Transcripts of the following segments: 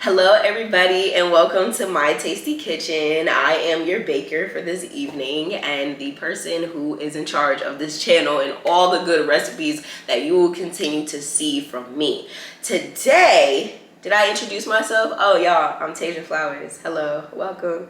Hello everybody and welcome to my tasty kitchen. I am your baker for this evening and the person who is in charge of this channel and all the good recipes that you will continue to see from me. Today, did I introduce myself? Oh y'all, I'm Tasia Flowers. Hello, welcome.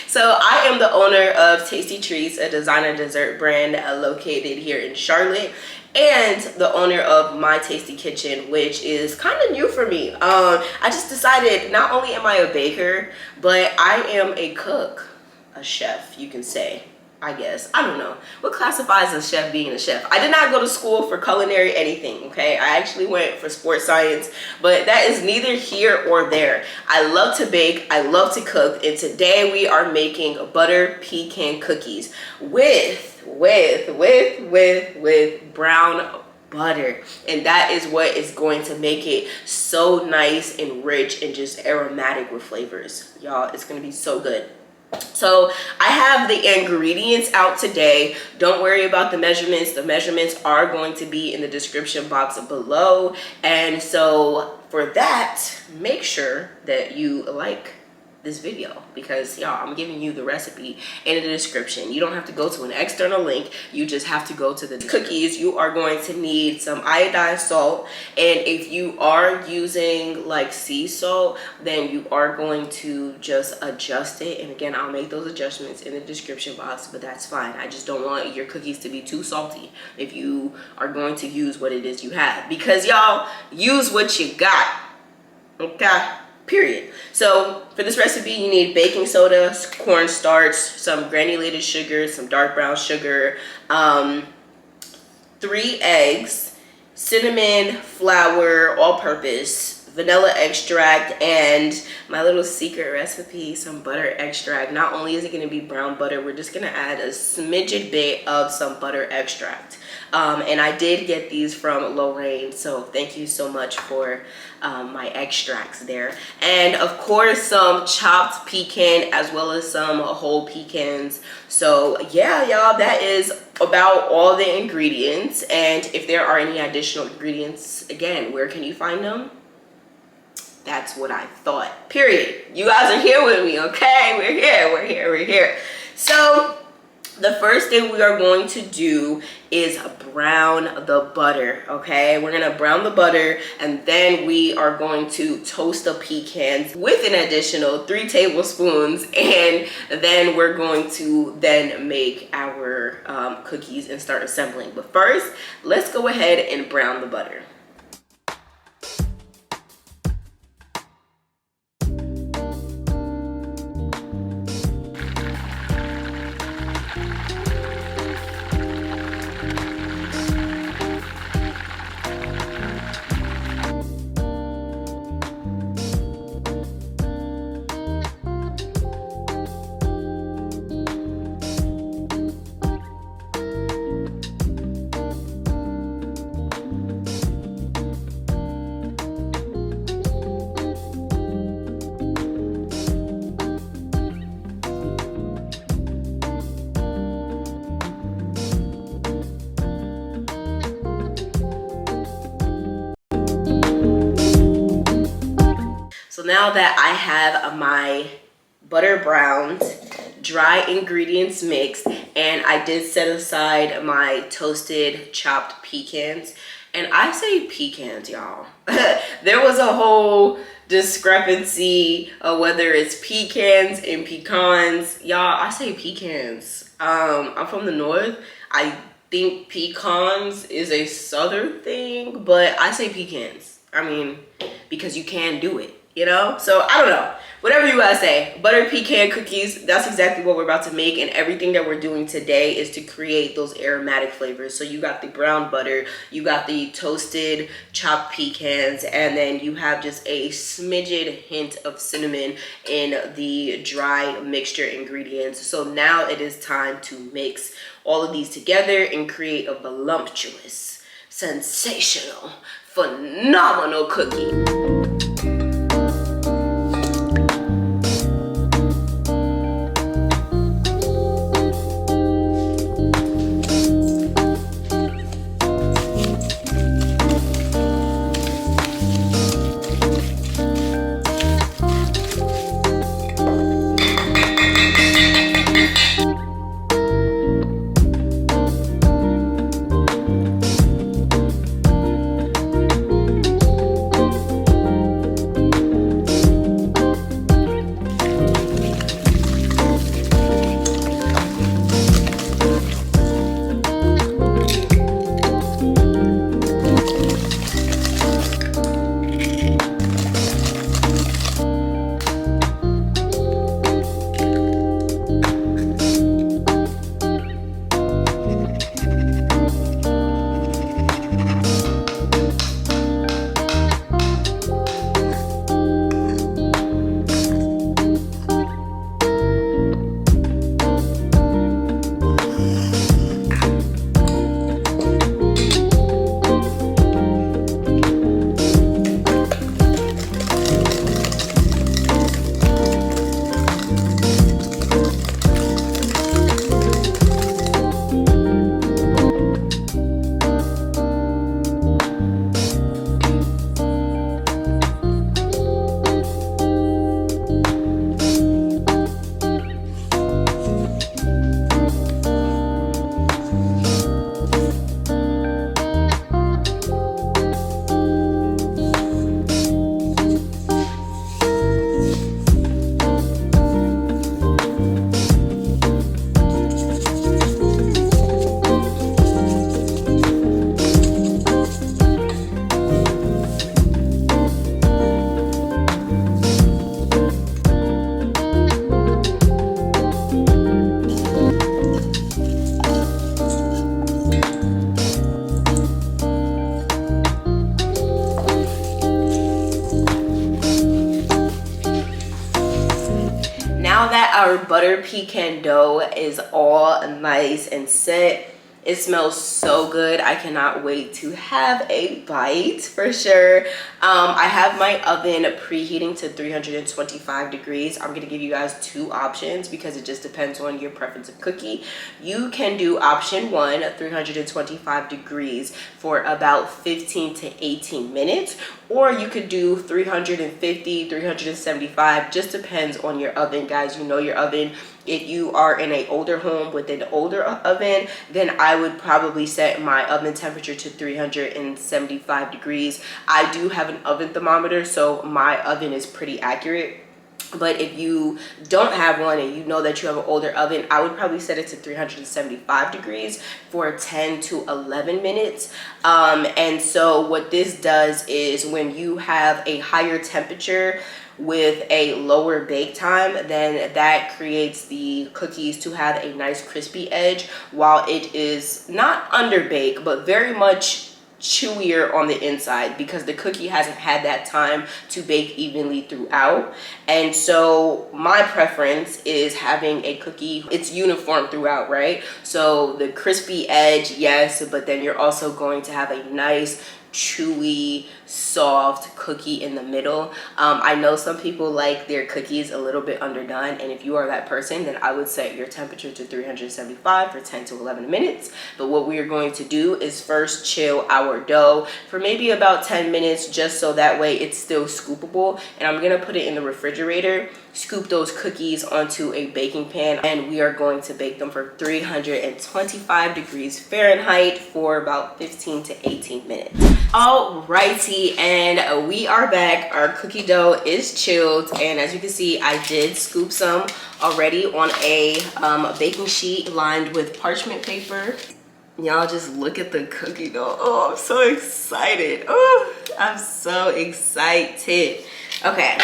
So I am the owner of Tasty Treats, a designer dessert brand located here in Charlotte, and the owner of My Tasty Kitchen, which is kind of new for me. I just decided not only am I a baker, but I am a cook, a chef, you can say. I guess. I don't know. What classifies a chef being a chef? I did not go to school for culinary anything, okay? I actually went for sports science, but that is neither here or there. I love to bake, I love to cook, and today we are making butter pecan cookies with brown butter, and that is what is going to make it so nice and rich and just aromatic with flavors. Y'all, it's gonna be so good. So I have the ingredients out today. Don't worry about the measurements. The measurements are going to be in the description box below. And so for that, make sure that you like this video, because y'all, I'm giving you the recipe in the description. You don't have to go to an external link, you just have to go to the cookies. You are going to need some iodized salt, and if you are using like sea salt, then you are going to just adjust it, and again, I'll make those adjustments in the description box, but that's fine. I just don't want your cookies to be too salty if you are going to use what it is you have, because y'all, use what you got, okay? Period. So for this recipe, you need baking soda, cornstarch, some granulated sugar, some dark brown sugar, 3 eggs, cinnamon, flour, all-purpose, vanilla extract, and my little secret recipe, some butter extract. Not only is it going to be brown butter, we're just going to add a smidgen bit of some butter extract. And I did get these from Lorraine, so thank you so much for my extracts there. And of course, some chopped pecan as well as some whole pecans. So yeah, y'all, that is about all the ingredients. And if there are any additional ingredients, again, where can you find them? That's what I thought. Period. You guys are here with me, okay? We're here. So the first thing we are going to do is brown the butter, okay? We're gonna brown the butter, and then we are going to toast the pecans with an additional 3 tablespoons, and then we're going to then make our cookies and start assembling. But first, let's go ahead and brown the butter. So now that I have my butter browned, dry ingredients mixed, and I did set aside my toasted chopped pecans, and I say pecans, y'all. There was a whole discrepancy of whether it's pecans and pecans. Y'all, I say pecans. I'm from the north. I think pecans is a southern thing, but I say pecans. I mean, because you can do it, you know? So I don't know, whatever you guys say. Butter pecan cookies, that's exactly what we're about to make, and everything that we're doing today is to create those aromatic flavors. So you got the brown butter, you got the toasted chopped pecans, and then you have just a smidgen hint of cinnamon in the dry mixture ingredients. So now it is time to mix all of these together and create a voluptuous, sensational, phenomenal cookie. our butter pecan dough is all nice and set. It smells so good. I cannot wait to have a bite for sure. I have my oven preheating to 325 degrees. I'm gonna give you guys two options because it just depends on your preference of cookie. You can do option one, 325 degrees for about 15 to 18 minutes, or you could do 350, 375, just depends on your oven, guys. You know your oven. If you are in an older home with an older oven, then I would probably set my oven temperature to 375 degrees. I do have an oven thermometer, so my oven is pretty accurate. But if you don't have one and you know that you have an older oven, I would probably set it to 375 degrees for 10 to 11 minutes. And so what this does is when you have a higher temperature with a lower bake time, then that creates the cookies to have a nice crispy edge while it is not underbaked, but very much chewier on the inside because the cookie hasn't had that time to bake evenly throughout. And so my preference is having a cookie, it's uniform throughout, right? So the crispy edge, yes, but then you're also going to have a nice chewy, soft cookie in the middle. I know some people like their cookies a little bit underdone, and if you are that person, then I would set your temperature to 375 for 10 to 11 minutes. But what we are going to do is first chill our dough for maybe about 10 minutes, just so that way it's still scoopable. And I'm gonna put it in the refrigerator, scoop those cookies onto a baking pan, and we are going to bake them for 325 degrees Fahrenheit for about 15 to 18 minutes. Alrighty, and we are back. Our cookie dough is chilled, and as you can see, I did scoop some already on a baking sheet lined with parchment paper. Y'all just look at the cookie dough. Oh, I'm so excited. Oh, I'm so excited. Okay,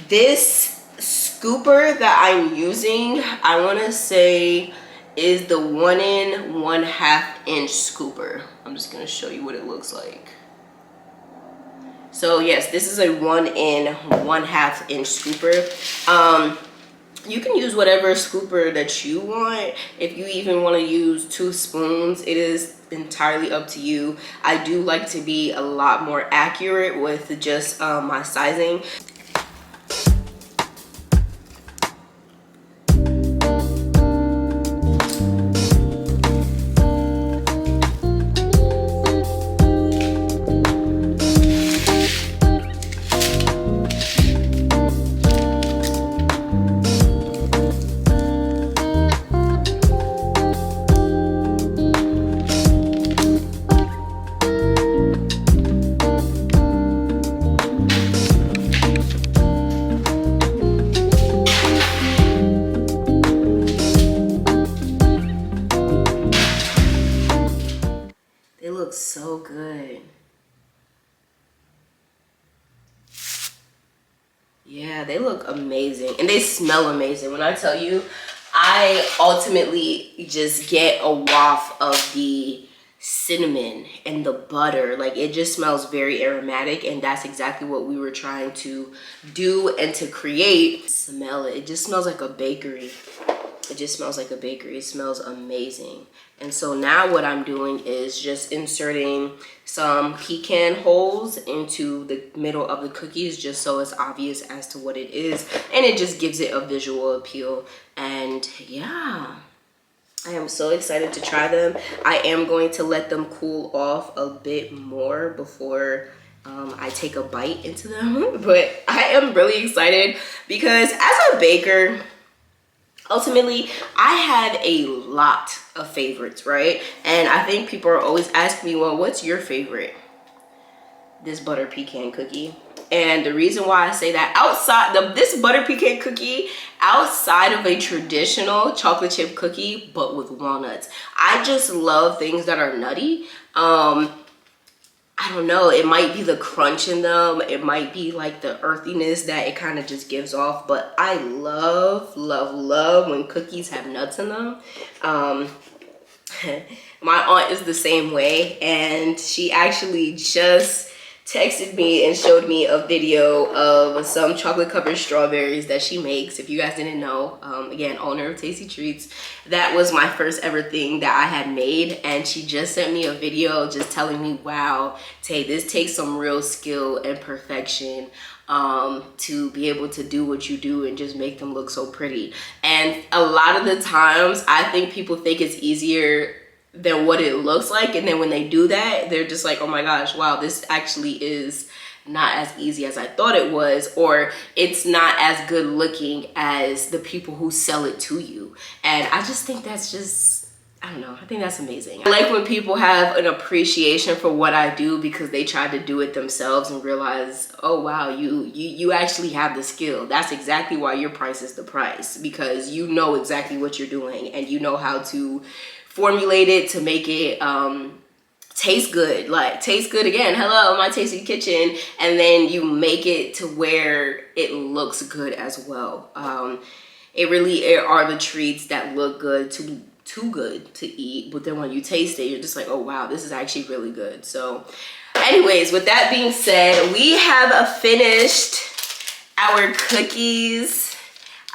this scooper that I'm using, I want to say is the 1 1/2 inch scooper. I'm just gonna show you what it looks like. So yes, this is a 1 1/2 inch scooper. You can use whatever scooper that you want. If you even want to use 2 spoons, it is entirely up to you. I do like to be a lot more accurate with just my sizing. So good. Yeah, they look amazing and they smell amazing. When I tell you, I ultimately just get a waft of the cinnamon and the butter. Like, it just smells very aromatic, and that's exactly what we were trying to do and to create. Smell it. It just smells like a bakery. It just smells like a bakery. It smells amazing. And so now what I'm doing is just inserting some pecan holes into the middle of the cookies, just so it's obvious as to what it is, and it just gives it a visual appeal. And yeah, I am so excited to try them. I am going to let them cool off a bit more before I take a bite into them. But I am really excited because as a baker, ultimately, I have a lot of favorites, right? And I think people are always asking me, well, what's your favorite? This butter pecan cookie. And the reason why I say that, this butter pecan cookie, outside of a traditional chocolate chip cookie, but with walnuts, I just love things that are nutty. I don't know, it might be the crunch in them, it might be like the earthiness that it kind of just gives off, but I love, love, love when cookies have nuts in them. My aunt is the same way, and she actually just texted me and showed me a video of some chocolate covered strawberries that she makes. If you guys didn't know, again, owner of Tasty Treats, that was my first ever thing that I had made, and she just sent me a video just telling me, wow, Tay, this takes some real skill and perfection to be able to do what you do and just make them look so pretty. And a lot of the times I think people think it's easier than what it looks like, and then when they do that, they're just like, oh my gosh, wow, this actually is not as easy as I thought it was, or it's not as good looking as the people who sell it to you. And I just think that's just, I don't know, I think that's amazing. I like when people have an appreciation for what I do because they tried to do it themselves and realize, oh wow, you actually have the skill. That's exactly why your price is the price, because you know exactly what you're doing and you know how to formulate it to make it taste good. Like, taste good again, hello, my tasty kitchen. And then you make it to where it looks good as well. It really are the treats that look good, too good to eat, but then when you taste it, you're just like, oh wow, this is actually really good. So anyways, with that being said, we have finished our cookies.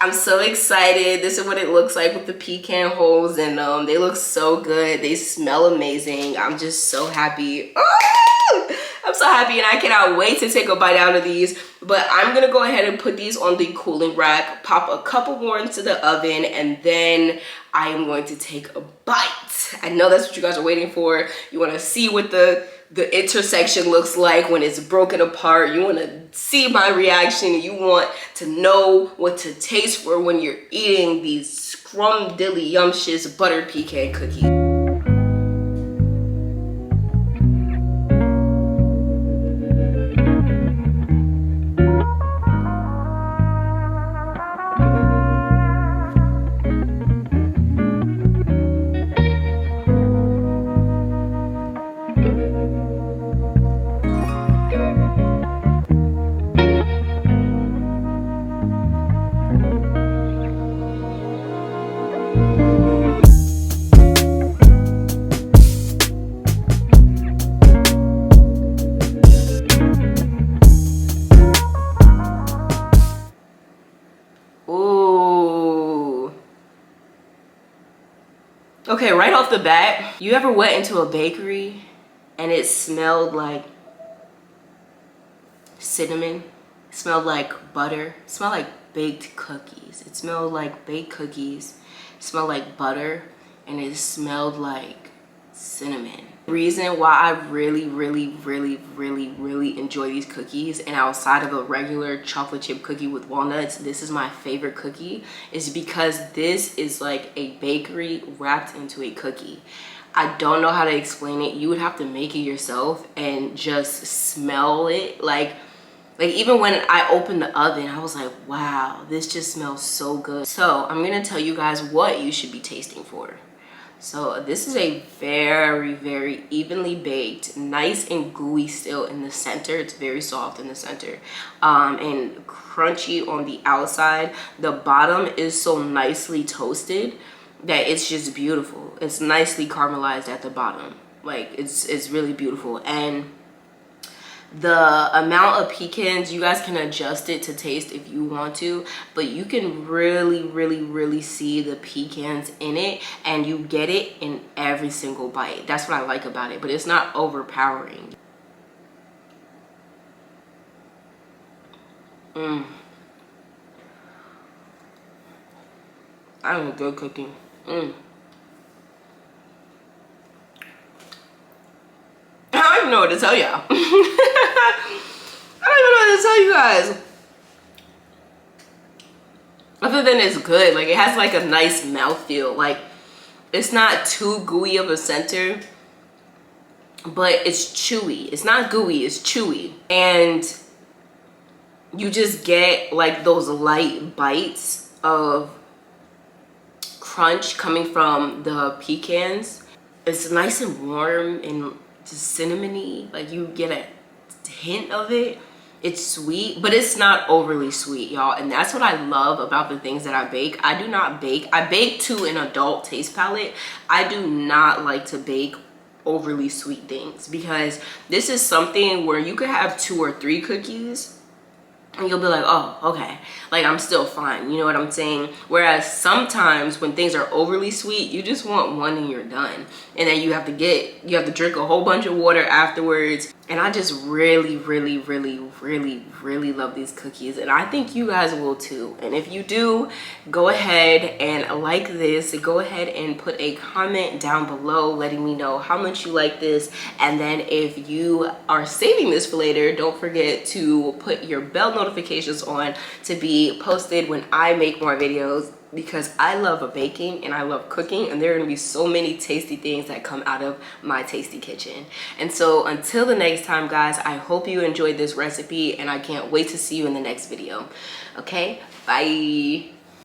I'm so excited. This is what it looks like with the pecan holes in them. They look so good. They smell amazing. I'm just so happy. Oh, I'm so happy, and I cannot wait to take a bite out of these. But I'm gonna go ahead and put these on the cooling rack, pop a couple more into the oven, and then I am going to take a bite. I know that's what you guys are waiting for. You wanna see what the intersection looks like when it's broken apart. You want to see my reaction. You want to know what to taste for when you're eating these scrumdiddly yumptious buttered pecan cookies. Okay, right off the bat, you ever went into a bakery and it smelled like cinnamon? It smelled like butter? It smelled like baked cookies. It smelled like baked cookies. It smelled like butter, and it smelled like cinnamon. The reason why I really enjoy these cookies, and outside of a regular chocolate chip cookie with walnuts, this is my favorite cookie, is because this is like a bakery wrapped into a cookie. I don't know how to explain it. You would have to make it yourself and just smell it. Like even when I opened the oven, I was like, wow, this just smells so good. So I'm gonna tell you guys what you should be tasting for. So this is a very evenly baked, nice and gooey still in the center. It's very soft in the center, and crunchy on the outside. The bottom is so nicely toasted that it's just beautiful. It's nicely caramelized at the bottom. Like, it's really beautiful. And the amount of pecans, you guys can adjust it to taste if you want to, but you can really see the pecans in it, and you get it in every single bite. That's what I like about it, but it's not overpowering. That was a good cookie. I don't even know what to tell y'all. I don't even know what to tell you guys. Other than it's good, like, it has like a nice mouthfeel. Like, it's not too gooey of a center, but it's chewy. It's not gooey, it's chewy. And you just get like those light bites of crunch coming from the pecans. It's nice and warm and just cinnamony. Like, you get a hint of it. It's sweet, but it's not overly sweet, y'all. And that's what I love about the things that I bake. I bake to an adult taste palette. I do not like to bake overly sweet things, because this is something where you could have 2 or 3 cookies and you'll be like, oh, okay, like I'm still fine, you know what I'm saying? Whereas sometimes when things are overly sweet, you just want one and you're done, and then you have to drink a whole bunch of water afterwards. And I just really love these cookies, and I think you guys will too. And if you do, go ahead and like this, go ahead and put a comment down below letting me know how much you like this. And then if you are saving this for later, don't forget to put your bell notifications on to be posted when I make more videos, because I love baking and I love cooking, and there are gonna be so many tasty things that come out of my tasty kitchen. And so until the next time, guys, I hope you enjoyed this recipe, and I can't wait to see you in the next video. Okay, bye.